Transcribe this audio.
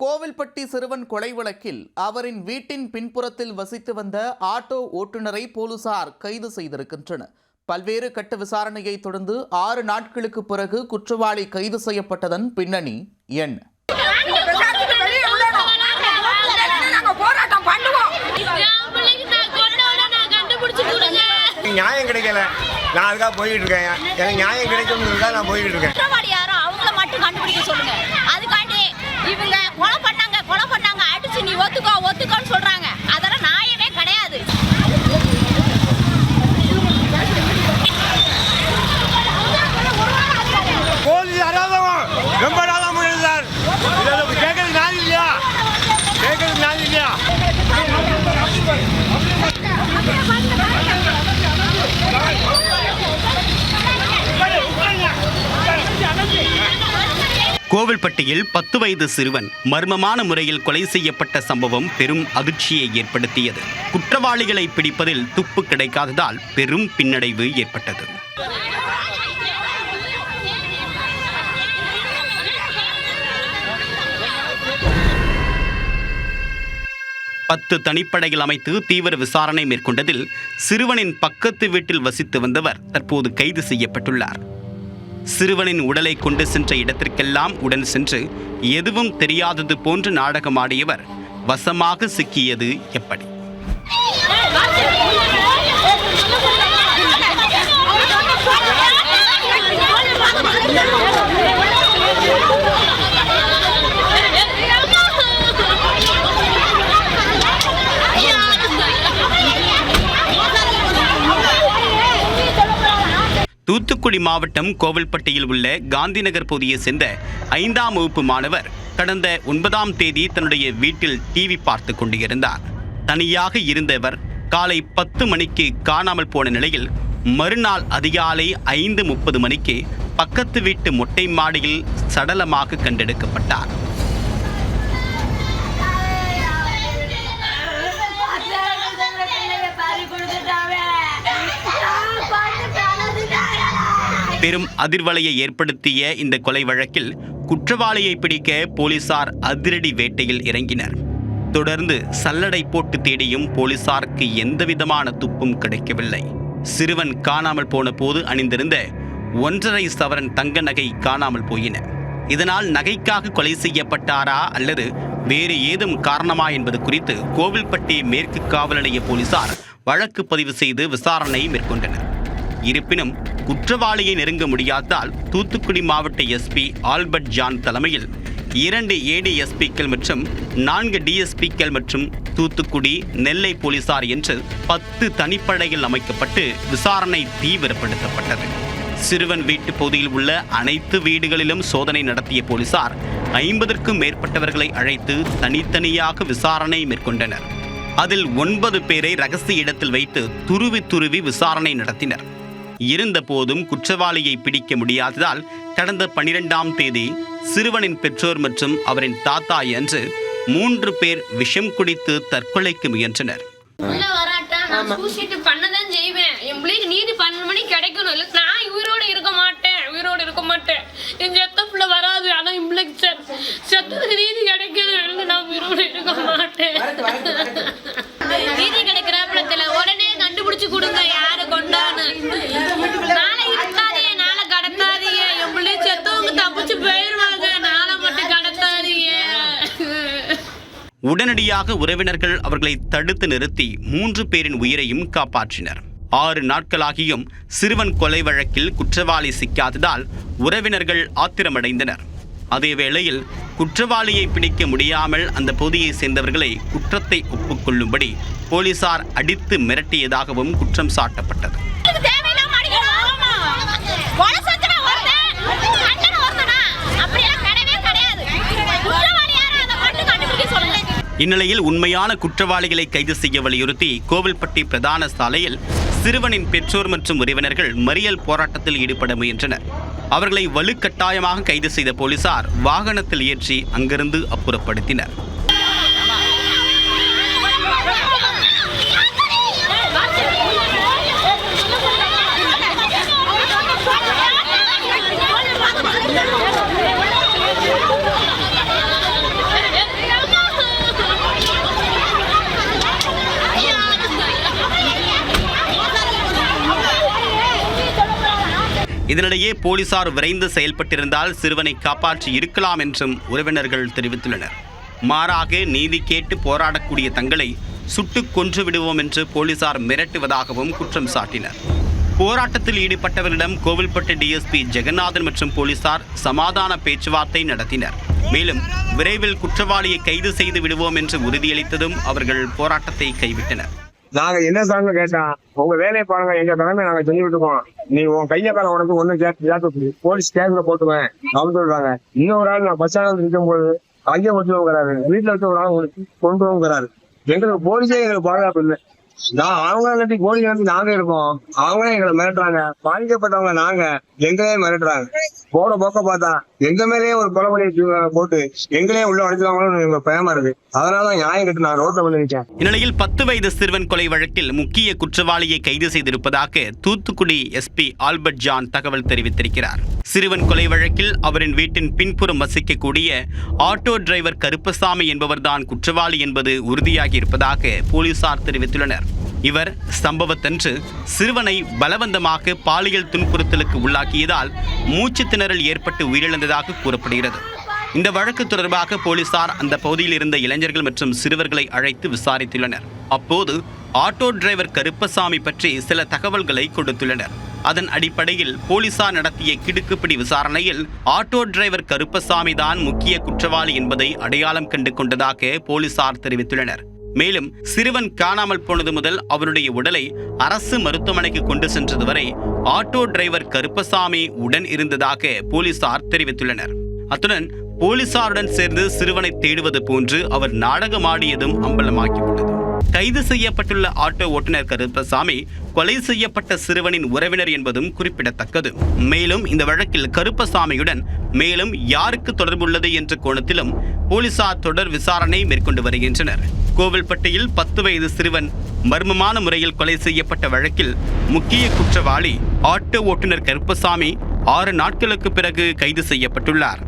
கோவில்பட்டி சிறுவன் கொலை வழக்கில் அவரின் வீட்டின் பின்புறத்தில் வசித்து வந்த ஆட்டோ ஓட்டுநரை போலீசார் கைது செய்திருக்கின்றனர். பல்வேறு கட்ட விசாரணையை தொடர்ந்து 6 நாட்களுக்கு பிறகு குற்றவாளி கைது செய்யப்பட்டதன் பின்னணி என்ன? நியாயம் கிடைக்கல, நான் அதுக்காக போயிட்டு இருக்கேன். எனக்கு நியாயம் கிடைக்கும்ன்றதுக்காக நான் போயிட்டு இருக்கேன். அவங்கள மட்டும் கண்டுபிடிக்க சொல்லுங்க. அதுக்காண்டி இவங்க கொலை பண்ணாங்க அடிச்சு நீ ஒத்துக்கோன்னு சொல்றாங்க. அதெல்லாம் நியாயமே கிடையாது. போலீஸ் அராதவன் ரொம்ப நாளா முடியாது சார். கேட்கறது நாள் இல்லையா? கோவில்பட்டியில் 10 வயது சிறுவன் மர்மமான முறையில் கொலை செய்யப்பட்ட சம்பவம் பெரும் அதிர்ச்சியை ஏற்படுத்தியது. குற்றவாளிகளை பிடிப்பதில் துப்பு கிடைக்காததால் பெரும் பின்னடைவு ஏற்பட்டது. பத்து தனிப்படைகள் அமைத்து தீவிர விசாரணை மேற்கொண்டதில் சிறுவனின் பக்கத்து வீட்டில் வசித்து வந்தவர் தற்போது கைது செய்யப்பட்டுள்ளார். சிறுவனின் உடலை கொண்டு சென்ற இடத்திற்கெல்லாம் உடன் சென்று எதுவும் தெரியாதது போன்று நாடகமாடியவர் வசமாக சிக்கியது எப்படி? தூத்துக்குடி மாவட்டம் கோவில்பட்டியில் உள்ள காந்திநகர் பகுதியை சேர்ந்த 5ஆம் வகுப்பு மாணவர் கடந்த 9ஆம் தேதி தன்னுடைய வீட்டில் டிவி பார்த்து கொண்டிருந்தார். தனியாக இருந்தவர் காலை 10 மணிக்கு காணாமல் போன நிலையில் மறுநாள் அதிகாலை 5:30 மணிக்கு பக்கத்து வீட்டு மொட்டை மாடியில் சடலமாக கண்டெடுக்கப்பட்டார். பெரும் அதிர்வலையை ஏற்படுத்திய இந்த கொலை வழக்கில் குற்றவாளியை பிடிக்க போலீசார் அதிரடி வேட்டையில் இறங்கினர். தொடர்ந்து சல்லடை போட்டு தேடியும் போலீசாருக்கு எந்தவிதமான துப்பும் கிடைக்கவில்லை. சிறுவன் காணாமல் போன போது அணிந்திருந்த 1.5 சவரன் தங்க நகை காணாமல் போயின. இதனால் நகைக்காக கொலை செய்யப்பட்டாரா அல்லது வேறு ஏதும் காரணமா என்பது குறித்து கோவில்பட்டி மேற்கு காவல் நிலைய போலீசார் வழக்கு பதிவு செய்து விசாரணை மேற்கொண்டனர். இருப்பினும் குற்றவாளியை நெருங்க முடியாததால் தூத்துக்குடி மாவட்ட எஸ்பி ஆல்பர்ட் ஜான் தலைமையில் 2 ADSPக்கள் மற்றும் 4 DSPக்கள் மற்றும் தூத்துக்குடி நெல்லை போலீசார் என்று 10 தனிப்படைகள் அமைக்கப்பட்டு விசாரணை தீவிரப்படுத்தப்பட்டது. சிறுவன் வீட்டு பகுதியில் உள்ள அனைத்து வீடுகளிலும் சோதனை நடத்திய போலீசார் 50க்கும் மேற்பட்டவர்களை அழைத்து தனித்தனியாக விசாரணை மேற்கொண்டனர். அதில் 9 பேரை ரகசிய இடத்தில் வைத்து துருவி விசாரணை நடத்தினர். இருந்த போதும் குற்றவாளியை பிடிக்க முடியாததால் கடந்த 12ஆம் தேதி சிறுவனின் பெற்றோர் மற்றும் அவரின் தாத்தா என்று 3 பேர் விஷம் குடித்து தற்கொலைக்கு முயன்றனர். நீதி 12 மணி கிடைக்கணும். இல்ல நான் உயிரோடு இருக்க மாட்டேன். என் செத்த பிள்ளை வராது. ஆனா இம்பிளைக்கு செத்ததுக்கு நீதி கிடைக்கணும். நான் உயிரோடு இருக்க மாட்டேன். நீதி கிடைக்கிறப்பல உடனே கண்டுபிடிச்சு கொடுங்க யாரு கொண்டான்னு. நாளை இருக்காதீங்க, நாளை கடத்தாதீங்க. என் பிள்ளை செத்தவங்க தப்பிச்சு போயிருவாங்க. நாளை மட்டும் கடத்தாதீங்க. உடனடியாக உறவினர்கள் அவர்களை தடுத்து நிறுத்தி 3 பேரின் உயிரையும் காப்பாற்றினர். 6 நாட்களாகியும் சிறுவன் கொலை வழக்கில் குற்றவாளி சிக்காததால் உறவினர்கள் ஆத்திரமடைந்தனர். அதே வேளையில் குற்றவாளியை பிடிக்க முடியாமல் அந்த பகுதியை சேர்ந்தவர்களை குற்றத்தை ஒப்புக்கொள்ளும்படி போலீசார் அடித்து மிரட்டியதாகவும் குற்றம் சாட்டப்பட்டது. இந்நிலையில் உண்மையான குற்றவாளிகளை கைது செய்ய வலியுறுத்தி கோவில்பட்டி பிரதான சாலையில் சிறுவனின் பெற்றோர் மற்றும் உறவினர்கள் மறியல் போராட்டத்தில் ஈடுபட முயன்றனர். அவர்களை வலுக்கட்டாயமாக கைது செய்த போலீசார் வாகனத்தில் ஏற்றி அங்கிருந்து அப்புறப்படுத்தினர். இதனிடையே போலீசார் விரைந்து செயல்பட்டிருந்தால் சிறுவனை காப்பாற்றி இருக்கலாம் என்றும் உறவினர்கள் தெரிவித்துள்ளனர். மாறாக நீதி கேட்டு போராடக்கூடிய தங்களை சுட்டுக் கொன்று விடுவோம் என்று போலீசார் மிரட்டுவதாகவும் குற்றம் சாட்டினர். போராட்டத்தில் ஈடுபட்டவர்களிடம் கோவில்பட்டு டிஎஸ்பி ஜெகநாதன் மற்றும் போலீசார் சமாதான பேச்சுவார்த்தை நடத்தினர். மேலும் விரைவில் குற்றவாளியை கைது செய்து விடுவோம் என்று உறுதியளித்ததும் அவர்கள் போராட்டத்தை கைவிட்டனர். நாங்க என்ன சாங்க கேட்டா, உங்க வேலையை பாருங்க, எங்க கடமை நாங்க செஞ்சு விட்டுருக்கோம், நீ உன் கைய கால உனக்கு ஒண்ணும் சேர்த்து போலீஸ் கேஸ்ல போட்டுவேன் அப்படின்னு சொல்றாங்க. இன்னொரு ஆள் நான் பஸ் ஸ்டாண்ட்ல இருக்கும் போது கைய வச்சுக்கிறாரு, வீட்டுல வச்சு ஒரு ஆள் கொண்டு வந்துக்கிறாரு. எங்களுக்கு போலீஸே எங்களுக்கு பாதுகாப்பு இல்லை. அவங்க போலீஸ் நாங்க இருக்கோம், அவங்களே எங்களை மிரட்டுறாங்க. பாதிக்கப்பட்டவங்க நாங்க, எங்களே மிரட்டுறாங்க. போட போக்க பார்த்தா எங்க மேலேயே ஒரு கொலை போட்டு எங்களே உள்ள அடிச்சுவாங்களோ எங்க பயமா இருக்கு. அதனால நியாயம் கட்டு நான் ரோட்ல வந்து நிற்கேன். இந்நிலையில் 10 வயது சிறுவன் கொலை வழக்கில் முக்கிய குற்றவாளியை கைது செய்திருப்பதாக தூத்துக்குடி எஸ்பி ஆல்பர்ட் ஜான் தகவல் தெரிவித்திருக்கிறார். சிறுவன் கொலை வழக்கில் அவரின் வீட்டின் பின்புறம் வசிக்கக்கூடிய ஆட்டோ டிரைவர் கருப்பசாமி என்பவர்தான் குற்றவாளி என்பது உறுதியாகி இருப்பதாக போலீசார் தெரிவித்துள்ளனர். இவர் சம்பவத்தன்று சிறுவனை பலவந்தமாக பாலியல் துன்புறுத்தலுக்கு உள்ளாக்கியதால் மூச்சு திணறல் ஏற்பட்டு உயிரிழந்ததாக கூறப்படுகிறது. இந்த வழக்கு தொடர்பாக போலீசார் அந்த பகுதியில் இருந்த இளைஞர்கள் மற்றும் சிறுவர்களை அழைத்து விசாரித்துள்ளனர். அப்போது ஆட்டோ டிரைவர் கருப்பசாமி பற்றி சில தகவல்களை கொடுத்துள்ளனர். அதன் அடிப்படையில் போலீசார் நடத்திய கிடுக்குப்பிடி விசாரணையில் ஆட்டோ டிரைவர் கருப்பசாமி தான் முக்கிய குற்றவாளி என்பதை அடையாளம் கண்டு கொண்டதாக போலீசார் தெரிவித்துள்ளனர். மேலும் சிறுவன் காணாமல் போனது முதல் அவருடைய உடலை அரசு மருத்துவமனைக்கு கொண்டு சென்றது வரை ஆட்டோ டிரைவர் கருப்பசாமி உடன் இருந்ததாக போலீசார் தெரிவித்துள்ளனர். அத்துடன் போலீசாருடன் சேர்ந்து சிறுவனை தேடுவது போன்று அவர் நாடகமாடியதும் அம்பலமாகியுள்ளது. கைது செய்யப்பட்டுள்ள ஆட்டோ ஓட்டுநர் கருப்பசாமி கொலை செய்யப்பட்ட சிறுவனின் உறவினர் என்பதும் குறிப்பிடத்தக்கது. மேலும் இந்த வழக்கில் கருப்பசாமியுடன் மேலும் யாருக்கு தொடர்புள்ளது என்ற கோணத்திலும் போலீசார் தொடர் விசாரணை மேற்கொண்டு வருகின்றனர். கோவில்பட்டியில் 10 வயது சிறுவன் மர்மமான முறையில் கொலை செய்யப்பட்ட வழக்கில் முக்கிய குற்றவாளி ஆட்டோ ஓட்டுநர் கருப்பசாமி 6 நாட்களுக்கு பிறகு கைது செய்யப்பட்டுள்ளார்.